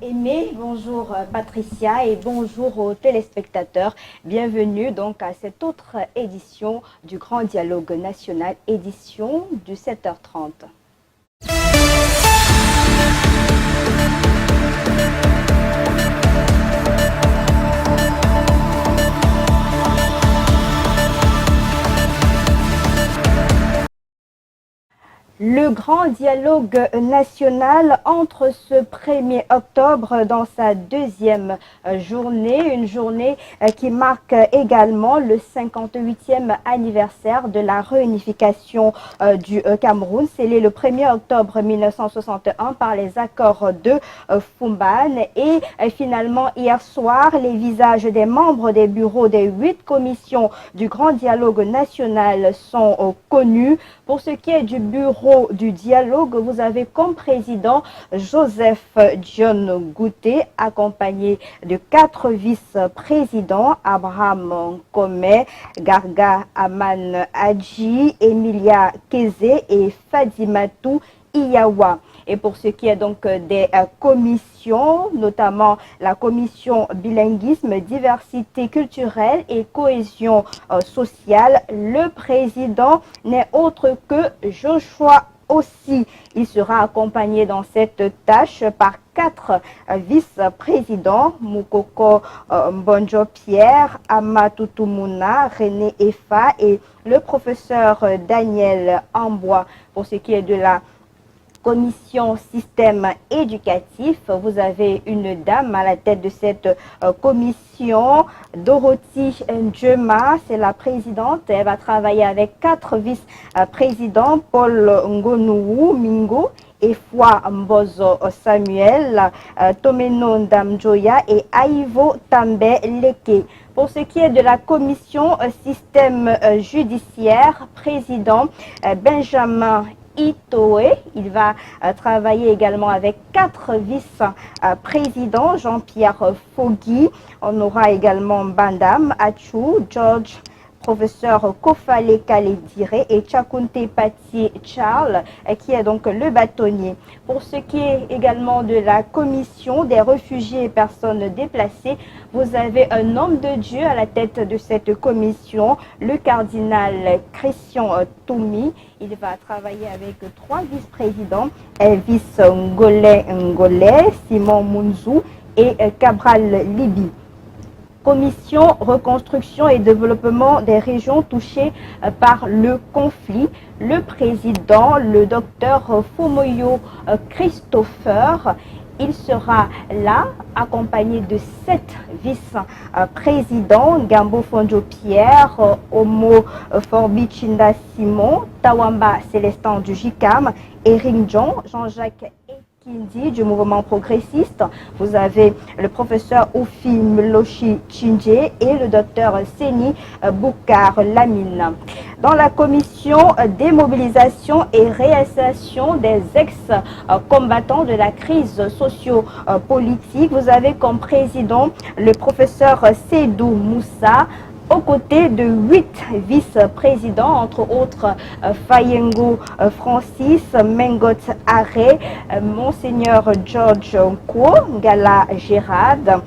Aimé, bonjour Patricia et bonjour aux téléspectateurs. Bienvenue donc à cette autre édition du Grand Dialogue National, édition du 7h30. Le grand dialogue national entre ce 1er octobre dans sa deuxième journée, une journée qui marque également le 58e anniversaire de la réunification du Cameroun, scellé le 1er octobre 1961 par les accords de Fumban. Et finalement, hier soir, les visages des membres des bureaux des 8 commissions du grand dialogue national sont connus. Pour ce qui est du bureau du dialogue, vous avez comme président Joseph John Gouté, accompagné de 4 vice-présidents, Abraham Kome, Garga Aman Hadji, Emilia Keze et Fadimatou Iyawa. Et pour ce qui est donc des commissions, notamment la commission bilinguisme, diversité culturelle et cohésion sociale, le président n'est autre que Joshua aussi. Il sera accompagné dans cette tâche par 4 vice-présidents, Moukoko Mbonjo Pierre, Amatoutou Mouna, René Efa et le professeur Daniel Ambois. Pour ce qui est de la commission système éducatif, vous avez une dame à la tête de cette commission, Dorothy Ndjema, c'est la présidente. Elle va travailler avec 4 vice-présidents, Paul Ngonou Mingo, Efwa Mbozo Samuel, Tomeno Ndamjoya et Aivo Tambe Leke. Pour ce qui est de la commission système judiciaire, président Benjamin Itoé. Il va travailler également avec 4 vice-présidents, Jean-Pierre Fogui. On aura également Bandam Achou, George, professeur Kofale Kaledire et Chakunte Pati Charles, qui est donc le bâtonnier. Pour ce qui est également de la commission des réfugiés et personnes déplacées, vous avez un homme de Dieu à la tête de cette commission, le cardinal Christian Toumi. Il va travailler avec 3 vice-présidents, Elvis Ngolé, Simon Mounzou et Cabral Libi. Commission reconstruction et développement des régions touchées par le conflit. Le président, le docteur Fumoyo Christopher, il sera là, accompagné de 7 vice-présidents, Gambo Fonjo Pierre, Omo Forbichinda Simon, Tawamba Célestin du JICAM, Eric Jean-Jacques Kindi du mouvement progressiste. Vous avez le professeur Oufi Mlochi Chinje et le docteur Seni Boukar Lamine. Dans la commission démobilisation et réinsertion des ex-combattants de la crise socio-politique, vous avez comme président le professeur Seydou Moussa, aux côtés de 8 vice-présidents, entre autres Fayengo Francis, Mengot Aré, Monseigneur George Nko, Gala Gérard,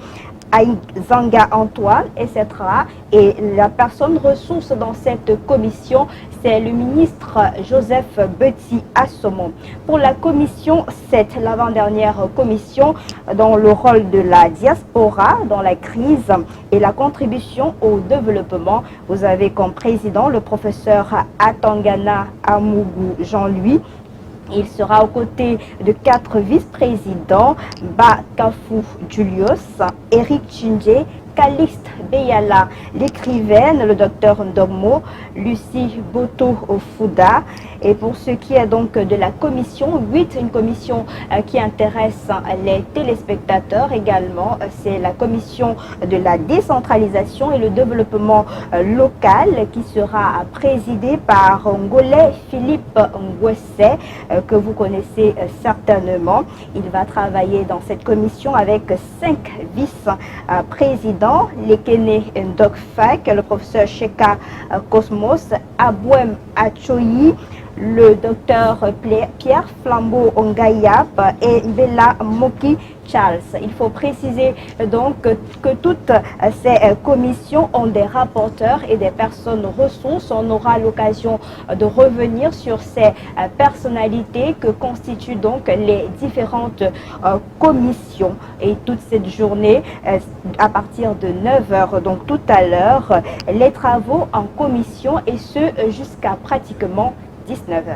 Zanga Antoine, etc. Et la personne ressource dans cette commission, c'est le ministre Joseph Beti Assomon. Pour la commission 7, l'avant-dernière commission, dans le rôle de la diaspora, dans la crise et la contribution au développement, vous avez comme président le professeur Atangana Amougou Jean-Louis. Il sera aux côtés de 4 vice-présidents, Bakafou Julius, Eric Chinje, Calixte Beyala, l'écrivaine, le docteur Ndomo, Lucie Boto Fouda. Et pour ce qui est donc de la commission 8, une commission qui intéresse les téléspectateurs également, c'est la commission de la décentralisation et le développement local qui sera présidée par Ngolé Philippe Ngwese, que vous connaissez certainement. Il va travailler dans cette commission avec 5 vice-présidents, Lekene Ndokfak, le professeur Sheka Cosmos, Abouem Achoyi, le docteur Pierre Flambeau Ongayap et Bella Moki Charles. Il faut préciser donc que toutes ces commissions ont des rapporteurs et des personnes ressources. On aura l'occasion de revenir sur ces personnalités que constituent donc les différentes commissions. Et toute cette journée, à partir de 9 h, donc tout à l'heure, les travaux en commission et ce jusqu'à pratiquement 19 h.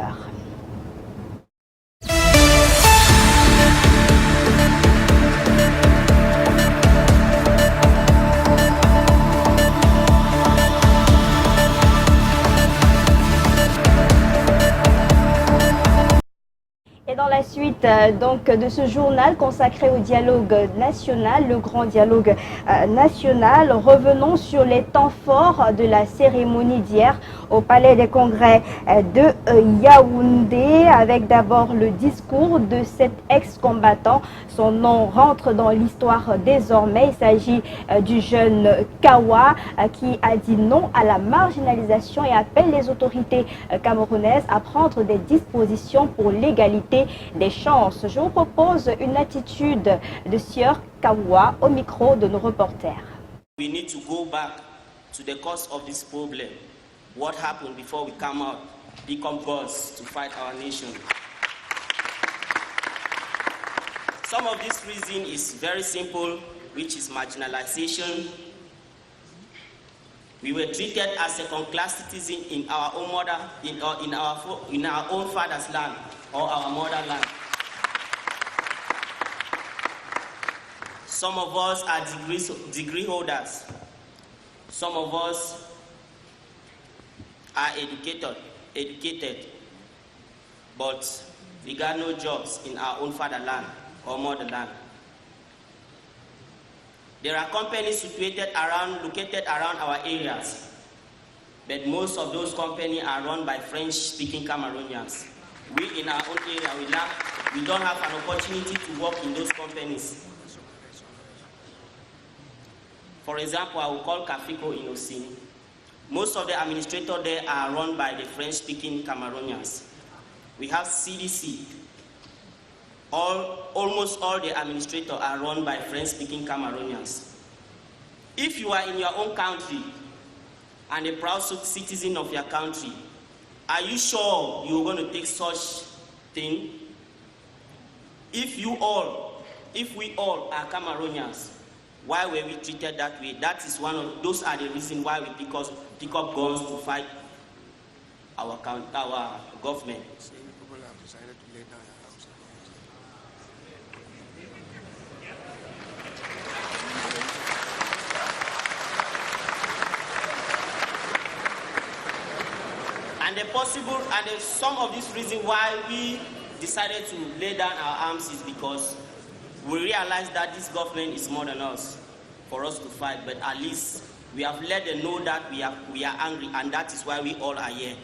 Dans la suite donc de ce journal consacré au dialogue national, le grand dialogue national, revenons sur les temps forts de la cérémonie d'hier au Palais des Congrès de Yaoundé, avec d'abord le discours de cet ex-combattant. Son nom rentre dans l'histoire désormais. Il s'agit du jeune Kawa qui a dit non à la marginalisation et appelle les autorités camerounaises à prendre des dispositions pour l'égalité des chances. Je vous propose une attitude de Sieur Kawa au micro de nos reporters. We need to go back to the cause of this problem. What happened before we come out, become gods to fight our nation. Some of this reason is very simple, which is marginalization. We were treated as second-class citizens in our own mother, in our own father's land or our motherland. Some of us are degree holders. Some of us are educated, but we got no jobs in our own fatherland or motherland. There are companies located around our areas, but most of those companies are run by French-speaking Cameroonians. We in our own area, we don't have an opportunity to work in those companies. For example, I will call Kafiko in Osini. Most of the administrators there are run by the French-speaking Cameroonians. We have CDC. Almost all the administrators are run by French-speaking Cameroonians. If you are in your own country and a proud citizen of your country, are you sure you're going to take such thing? If we all are Cameroonians, why were we treated that way? Those are the reasons why we pick up guns to fight our government. And some of these reasons why we decided to lay down our arms is because we realize that this government is more than us for us to fight, but at least we have let them know that we are angry, and that is why we all are here.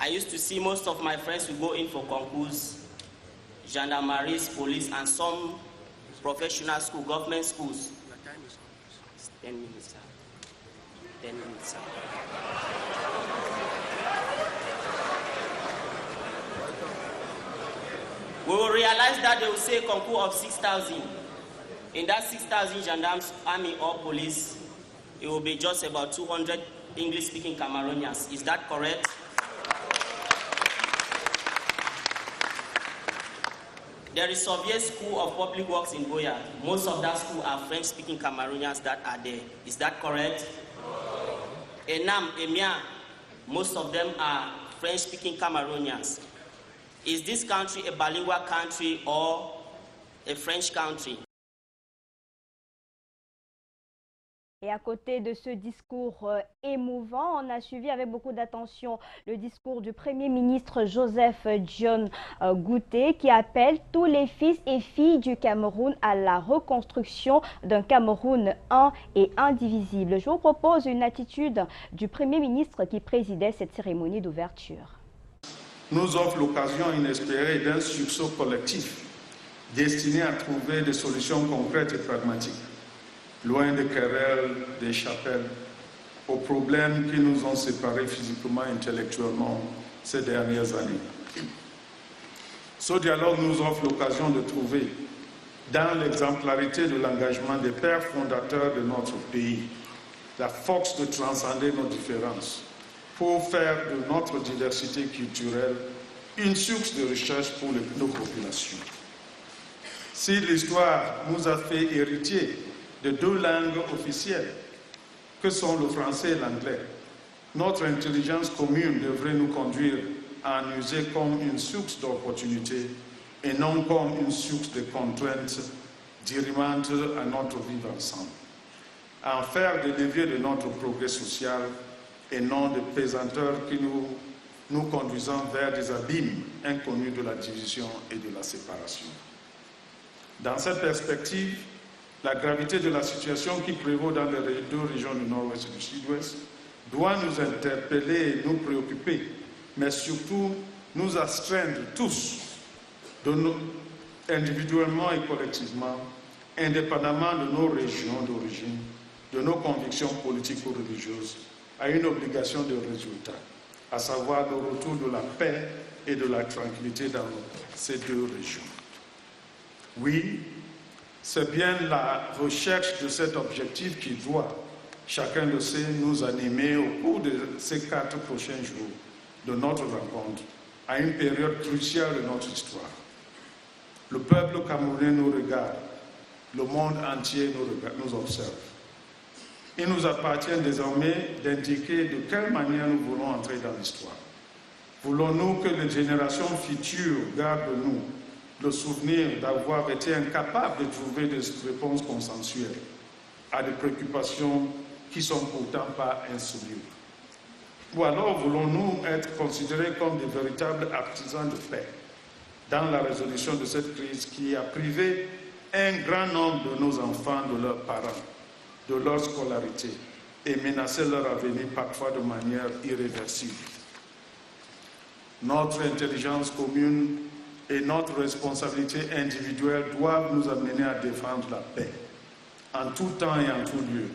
I used to see most of my friends who go in for concours, gendarmerie, police, and some professional school, government schools. 10 minutes, sir. 10 minutes, sir. We will realize that they will say a concours of 6,000. In that 6,000 gendarmes, army or police, it will be just about 200 English-speaking Cameroonians. Is that correct? There is Soviet School of Public Works in Boya. Most of that school are French-speaking Cameroonians that are there. Is that correct? Enam, Emia, most of them are French-speaking Cameroonians. Is this country a bilingual country or a French country? Et à côté de ce discours émouvant, on a suivi avec beaucoup d'attention le discours du Premier ministre Joseph John Gouté qui appelle tous les fils et filles du Cameroun à la reconstruction d'un Cameroun un et indivisible. Je vous propose une attitude du Premier ministre qui présidait cette cérémonie d'ouverture. Nous offre l'occasion inespérée d'un sursaut collectif destiné à trouver des solutions concrètes et pragmatiques. Loin des querelles, des chapelles, aux problèmes qui nous ont séparés physiquement et intellectuellement ces dernières années. Ce dialogue nous offre l'occasion de trouver, dans l'exemplarité de l'engagement des pères fondateurs de notre pays, la force de transcender nos différences pour faire de notre diversité culturelle une source de recherche pour nos populations. Si l'histoire nous a fait héritier de deux langues officielles, que sont le français et l'anglais, notre intelligence commune devrait nous conduire à en user comme une source d'opportunités et non comme une source de contraintes dirimantes à notre vivre ensemble. À en faire des leviers de notre progrès social et non des pesanteurs qui nous conduisant vers des abîmes inconnus de la division et de la séparation. Dans cette perspective, la gravité de la situation qui prévaut dans les deux régions du Nord-Ouest et du Sud-Ouest doit nous interpeller et nous préoccuper, mais surtout nous astreindre tous, individuellement et collectivement, indépendamment de nos régions d'origine, de nos convictions politiques ou religieuses, à une obligation de résultat, à savoir le retour de la paix et de la tranquillité dans ces deux régions. Oui, c'est bien la recherche de cet objectif qui doit, chacun de ces, nous animer au cours de ces 4 prochains jours de notre rencontre, à une période cruciale de notre histoire. Le peuple camerounais nous regarde, le monde entier nous observe. Il nous appartient désormais d'indiquer de quelle manière nous voulons entrer dans l'histoire. Voulons-nous que les générations futures gardent de nous le souvenir d'avoir été incapables de trouver des réponses consensuelles à des préoccupations qui ne sont pourtant pas insolubles? Ou alors voulons-nous être considérés comme des véritables artisans de paix dans la résolution de cette crise qui a privé un grand nombre de nos enfants de leurs parents, de leur scolarité et menacé leur avenir parfois de manière irréversible? Notre intelligence commune et notre responsabilité individuelle doivent nous amener à défendre la paix, en tout temps et en tout lieu.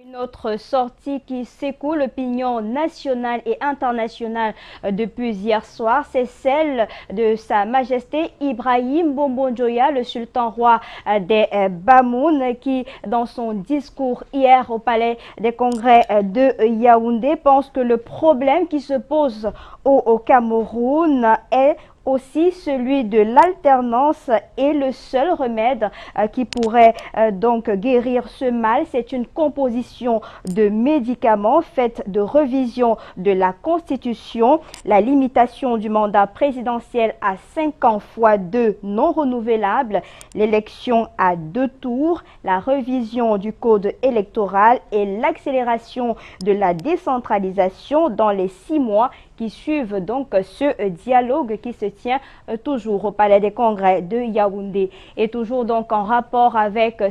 Une autre sortie qui secoue l'opinion nationale et internationale depuis hier soir, c'est celle de Sa Majesté Ibrahim Bombon-Joya, le sultan roi des Bamoun, qui, dans son discours hier au Palais des Congrès de Yaoundé, pense que le problème qui se pose au Cameroun est aussi celui de l'alternance et le seul remède qui pourrait donc guérir ce mal, c'est une composition de médicaments faite de revision de la Constitution, la limitation du mandat présidentiel à 5 ans x 2 non renouvelables, l'élection à 2 tours, la révision du code électoral et l'accélération de la décentralisation dans les 6 mois qui suivent donc ce dialogue qui se tient toujours au Palais des Congrès de Yaoundé. Et toujours donc en rapport avec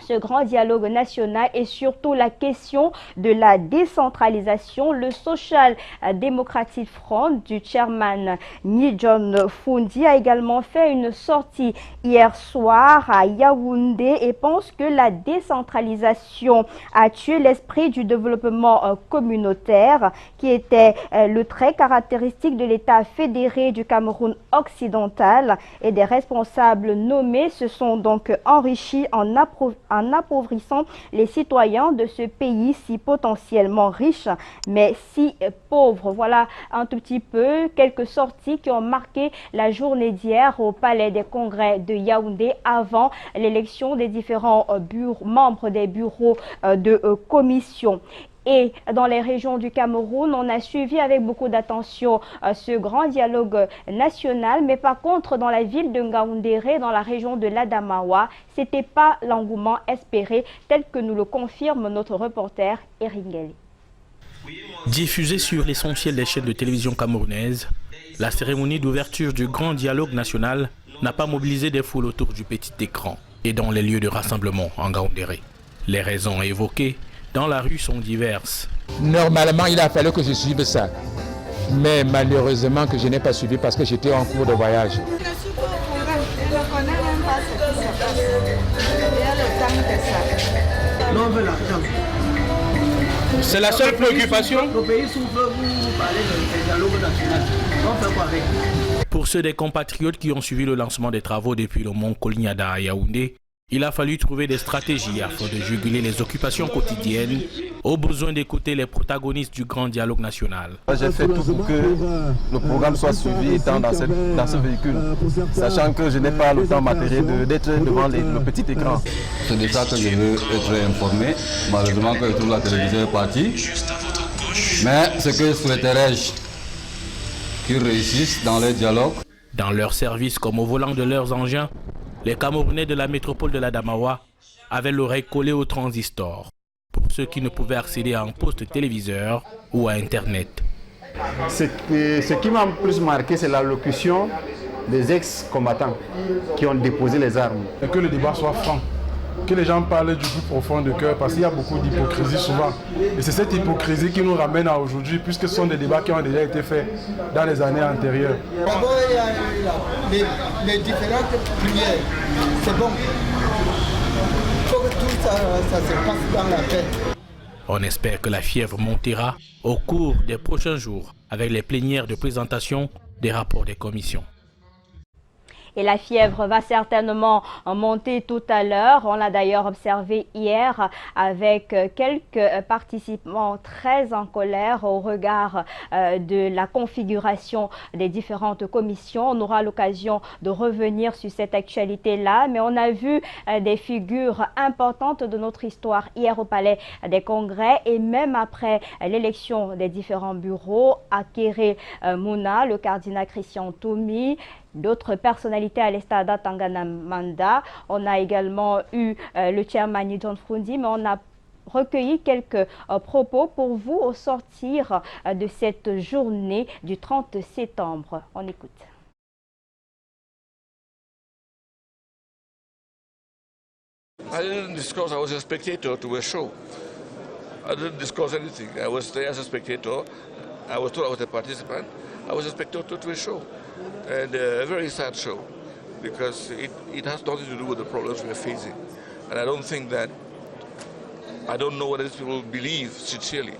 ce grand dialogue national et surtout la question de la décentralisation, le Social Democratic Front du chairman Ni John Fundi a également fait une sortie hier soir à Yaoundé et pense que la décentralisation a tué l'esprit du développement communautaire qui était le trait caractéristique de l'État fédéré du Cameroun occidental, et des responsables nommés se sont donc enrichis en appauvrissant les citoyens de ce pays si potentiellement riche, mais si pauvre. Voilà un tout petit peu quelques sorties qui ont marqué la journée d'hier au Palais des Congrès de Yaoundé avant l'élection des différents membres des bureaux de commission. Et dans les régions du Cameroun, on a suivi avec beaucoup d'attention ce grand dialogue national. Mais par contre, dans la ville de Ngaoundéré, dans la région de l'Adamawa, ce n'était pas l'engouement espéré, tel que nous le confirme notre reporter Eringeli. Diffusée sur l'essentiel des chaînes de télévision camerounaises, la cérémonie d'ouverture du grand dialogue national n'a pas mobilisé des foules autour du petit écran et dans les lieux de rassemblement en Ngaoundéré. Les raisons évoquées dans la rue sont diverses. Normalement, il a fallu que je suive ça. Mais malheureusement que je n'ai pas suivi parce que j'étais en cours de voyage. Non, on veut l'argent. C'est la seule préoccupation? Le pays souffre, vous parlez de dialogue national. On fait quoi avec? Pour ceux des compatriotes qui ont suivi le lancement des travaux depuis le mont Kolignada à Yaoundé, il a fallu trouver des stratégies afin de juguler les occupations quotidiennes, au besoin d'écouter les protagonistes du grand dialogue national. J'ai fait tout pour que le programme soit suivi étant dans ce véhicule, sachant que je n'ai pas le temps matériel d'être devant le petit écran. C'est de ça que je veux être informé. Malheureusement, que toute la télévision est partie. Mais ce que souhaiterais-je, qu'ils réussissent dans les dialogues. Dans leur service comme au volant de leurs engins, les Camerounais de la métropole de l'Adamawa avaient l'oreille collée au transistor pour ceux qui ne pouvaient accéder à un poste téléviseur ou à Internet. Ce qui m'a le plus marqué, c'est l'allocution des ex-combattants qui ont déposé les armes. Et que le débat soit franc, que les gens parlent du plus profond de cœur, parce qu'il y a beaucoup d'hypocrisie souvent. Et c'est cette hypocrisie qui nous ramène à aujourd'hui, puisque ce sont des débats qui ont déjà été faits dans les années antérieures. D'abord, il y a les différentes prières. C'est bon. Il faut que tout ça se passe dans la paix. On espère que la fièvre montera au cours des prochains jours avec les plénières de présentation des rapports des commissions. Et la fièvre va certainement monter tout à l'heure. On l'a d'ailleurs observé hier avec quelques participants très en colère au regard de la configuration des différentes commissions. On aura l'occasion de revenir sur cette actualité-là, mais on a vu des figures importantes de notre histoire hier au Palais des Congrès et même après l'élection des différents bureaux, Akere Mouna, le cardinal Christian Toumi, d'autres personnalités à l'Estada Tangana Manda. On a également eu le chairman John Frundi, mais on a recueilli quelques propos pour vous au sortir de cette journée du 30 septembre. On écoute. I didn't discuss, I was a spectator to a show. I didn't discuss anything. I was there as a spectator. I was told I was a participant. I was a spectator to a show. And a very sad show, because it has nothing to do with the problems we're facing. And I don't think that, I don't know whether these people believe sincerely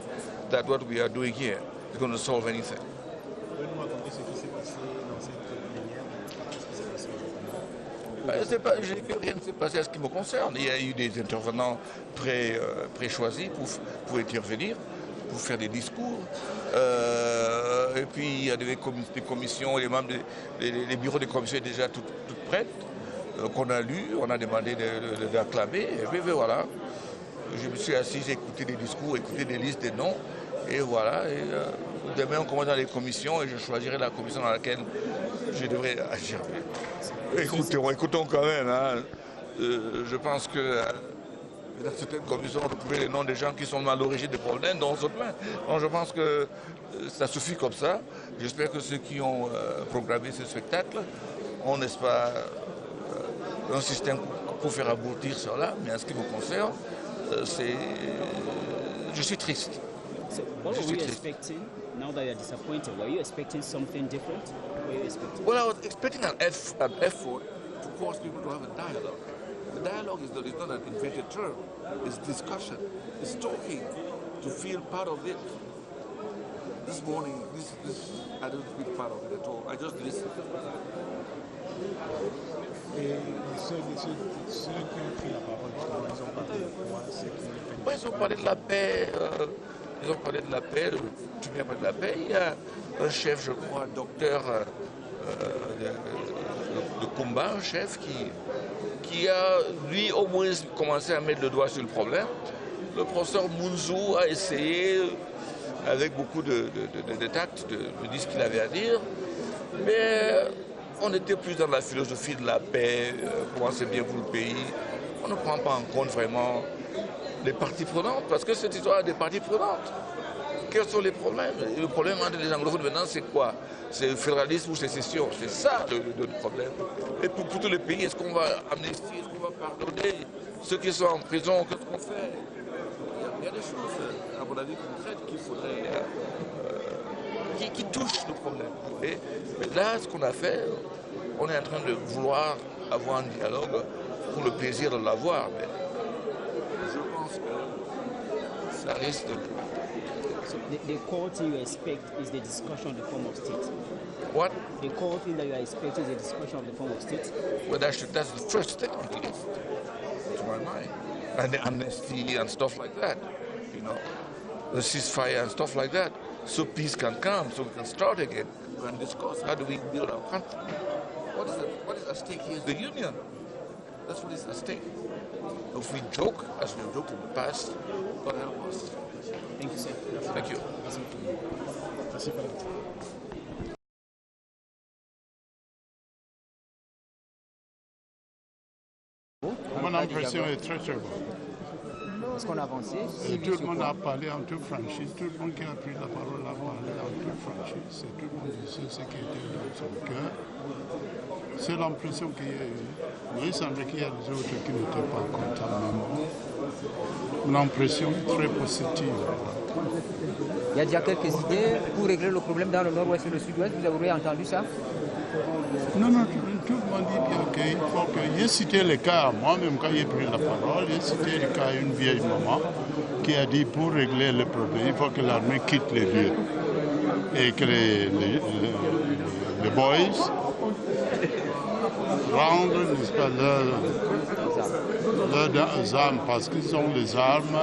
that what we are doing here is going to solve anything. Je n'ai que rien ne s'est passé à ce qui me concerne. Il y a eu des intervenants pré-choisis pour intervenir, pour faire des discours. Et puis il y a des commissions, les membres les bureaux des commissions sont déjà toutes prêtes, qu'on a lues, on a demandé d'acclamer. Et puis voilà, je me suis assis, j'ai écouté des discours, écouté des listes de noms, et voilà. Et, demain on commence dans les commissions et je choisirai la commission dans laquelle je devrais agir. Écoutons quand même, hein. Je pense que dans certaines commissions, on retrouve les noms des gens qui sont à l'origine des problèmes, dont d'autres mains. Donc je pense que ça suffit comme ça. J'espère que ceux qui ont programmé ce spectacle, on n'est pas un système pour faire aboutir cela, mais en ce qui me concerne, je suis triste. So what were you expecting? Now that you're disappointed, were you expecting something different? Were you expecting? Well, I was expecting an effort to force people to have a dialogue. The dialogue is not an invented term. It's discussion. It's talking to feel part of it. This morning, I don't feel part of it at all. I just listen. Et ceux qui ont pris la parole, justement, ils ont parlé de quoi? Ils ont parlé de la paix. Ils ont parlé de la paix, tu viens parler de la paix. Il y a un chef, je crois, un docteur de combat, un chef qui a, lui, au moins commencé à mettre le doigt sur le problème. Le professeur Mounzou a essayé, avec beaucoup de tact, de dire ce qu'il avait à dire. Mais on était plus dans la philosophie de la paix, comment c'est bien pour le pays. On ne prend pas en compte vraiment les parties prenantes, parce que cette histoire a des parties prenantes. Quels sont les problèmes? Le problème entre les anglophones maintenant, c'est quoi? C'est le fédéralisme ou sécession? C'est ça le problème. Et pour tous les pays, est-ce qu'on va amnistier, est-ce qu'on va pardonner ceux qui sont en prison? Qu'est-ce qu'on fait? Il y a des choses, à mon avis, concrètes qu'il faudrait, qui touchent le problème. Mais là, ce qu'on a fait, on est en train de vouloir avoir un dialogue pour le plaisir de l'avoir. Je pense pense que ça risque de... So the core thing you expect is the discussion of the form of state. What? The core thing that you are expecting is the discussion of the form of state. Well, that's the first step on the list, to my mind. And the amnesty and stuff like that, you know, the ceasefire and stuff like that. So peace can come, so we can start again and discuss how do we build our country. What is at stake here is the union. That's what is at stake. If we joke, as we have joked in the past, God help us. Thank you, sir. Thank you. Mon impression est très très bonne. Est-ce qu'on a avancé? Et tout le monde a parlé en toute franchise, tout le monde qui a pris la parole a parlé en toute franchise, et tout le monde disait ce qui était dans son cœur. C'est l'impression qu'il y a eu. Mais il semble qu'il y a des autres qui n'étaient pas contents. Une impression très positive. Il y a déjà quelques idées pour régler le problème dans le nord-ouest et le sud-ouest. Vous avez entendu ça? Non, tout le monde dit bien qu'il faut que... J'ai cité le cas, moi-même quand j'ai pris la parole, j'ai cité le cas d'une vieille maman qui a dit pour régler le problème, il faut que l'armée quitte les lieux. Et que les boys rendent, n'est-ce pas, leurs armes, parce qu'ils ont des armes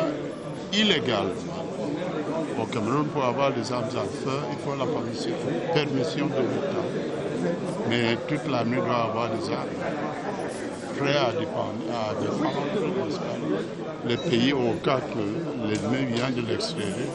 illégales. Au Cameroun, pour avoir des armes à feu, il faut la permission de l'État. Mais toute l'armée doit avoir des armes prêts à défendre les pays au cas que l'ennemi vient de l'extérieur.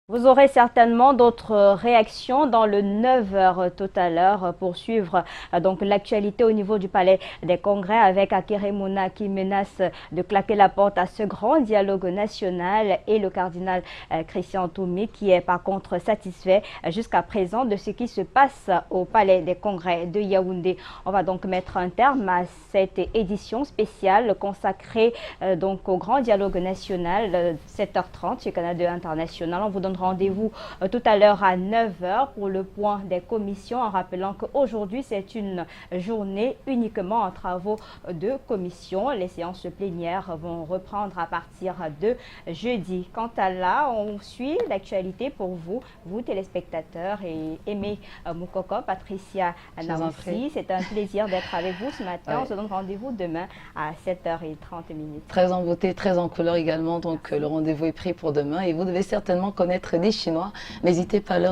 Vous aurez certainement d'autres réactions dans le 9h tout à l'heure pour suivre donc l'actualité au niveau du Palais des Congrès avec Akeremouna qui menace de claquer la porte à ce grand dialogue national et le cardinal Christian Toumi qui est par contre satisfait jusqu'à présent de ce qui se passe au Palais des Congrès de Yaoundé. On va donc mettre un terme à cette édition spéciale consacrée donc au grand dialogue national 7h30 chez Canal 2 International. On vous donne rendez-vous tout à l'heure à 9h pour le point des commissions en rappelant qu'aujourd'hui c'est une journée uniquement en travaux de commission. Les séances plénières vont reprendre à partir de jeudi. Quant à là, on suit l'actualité pour vous téléspectateurs et Aimé Moukoko, Patricia Naoussi. C'est un plaisir d'être avec vous ce matin. On se donne rendez-vous demain à 7h30. Très en beauté, très en couleur également. Donc le rendez-vous est pris pour demain et vous devez certainement connaître des Chinois. N'hésitez pas à leur